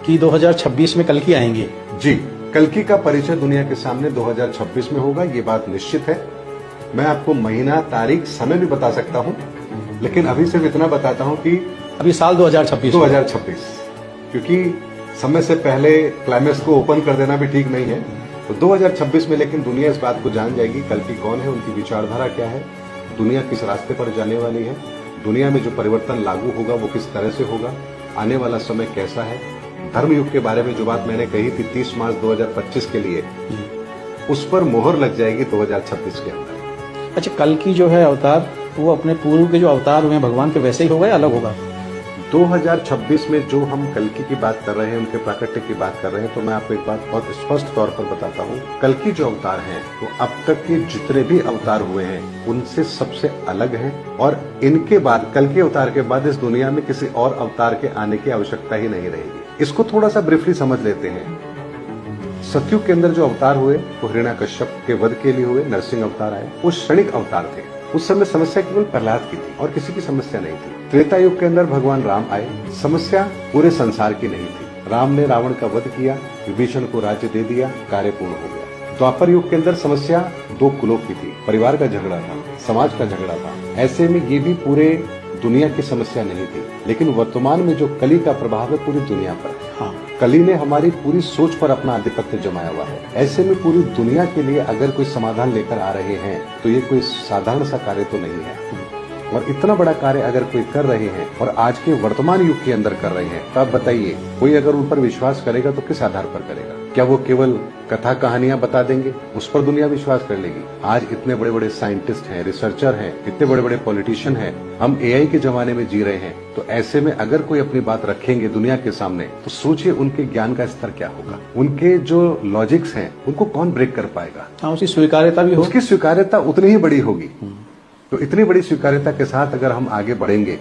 कि 2026 में कल्कि आएंगे। जी, कल्कि का परिचय दुनिया के सामने 2026 में होगा, ये बात निश्चित है। मैं आपको महीना, तारीख, समय भी बता सकता हूं, लेकिन अभी सिर्फ इतना बताता हूं कि अभी साल 2026 क्योंकि समय से पहले क्लाइमेक्स को ओपन कर देना भी ठीक नहीं है। तो 2026 में लेकिन दुनिया इस बात को जान जाएगी कल्कि कौन है, उनकी विचारधारा क्या है, दुनिया किस रास्ते पर जाने वाली है, दुनिया में जो परिवर्तन लागू होगा वो किस तरह से होगा, आने वाला समय कैसा है। धर्म युग के बारे में जो बात मैंने कही थी 30 मार्च 2025 के लिए, उस पर मोहर लग जाएगी 2026 के अंदर। अच्छा, कल्कि जो है अवतार, वो अपने पूर्व के जो अवतार हुए भगवान के वैसे ही होगा या अलग होगा? 2026 में जो हम कल्कि की बात कर रहे हैं, उनके प्राकट्य की बात कर रहे हैं, तो मैं आपको एक बात बहुत स्पष्ट तौर पर बताता हूँ। कल्कि जो अवतार हैं वो अब तक के जितने भी अवतार हुए हैं उनसे सबसे अलग हैं, और इनके बाद, कल्कि अवतार के बाद इस दुनिया में किसी और अवतार के आने की आवश्यकता ही नहीं रहेगी। इसको थोड़ा सा ब्रीफली समझ लेते हैं। सतयुग के अंदर जो अवतार हुए वो हिरण्याकश्यप के वध के लिए हुए, नरसिंह अवतार आए, वो क्षणिक अवतार थे। उस समय समस्या केवल प्रहलाद की थी और किसी की समस्या नहीं थी। त्रेता युग के अंदर भगवान राम आए, समस्या पूरे संसार की नहीं थी। राम ने रावण का वध किया, विभीषण को राज्य दे दिया, कार्य पूर्ण हो गया। द्वापर युग के अंदर समस्या दो कुलों की थी, परिवार का झगड़ा था, समाज का झगड़ा था। ऐसे में ये भी पूरे दुनिया की समस्या नहीं थी। लेकिन वर्तमान में जो कली का प्रभाव है पूरी दुनिया पर है। हाँ, कली ने हमारी पूरी सोच पर अपना आधिपत्य जमाया हुआ है। ऐसे में पूरी दुनिया के लिए अगर कोई समाधान लेकर आ रहे हैं तो ये कोई साधारण सा कार्य तो नहीं है। और इतना बड़ा कार्य अगर कोई कर रहे हैं और आज के वर्तमान युग के अंदर कर रहे हैं, तो आप बताइए कोई अगर उन पर विश्वास करेगा तो किस आधार पर करेगा? क्या वो केवल कथा कहानियां बता देंगे, उस पर दुनिया विश्वास कर लेगी? आज इतने बड़े बड़े साइंटिस्ट हैं, रिसर्चर हैं, इतने बड़े बड़े पॉलिटिशियन हैं, हम एआई के जमाने में जी रहे हैं। तो ऐसे में अगर कोई अपनी बात रखेंगे दुनिया के सामने, तो सोचिए उनके ज्ञान का स्तर क्या होगा, उनके जो लॉजिक्स हैं उनको कौन ब्रेक कर पाएगा? हाँ, उसकी स्वीकार्यता भी उसकी स्वीकार्यता उतनी ही बड़ी होगी। तो इतनी बड़ी स्वीकार्यता के साथ अगर हम आगे बढ़ेंगे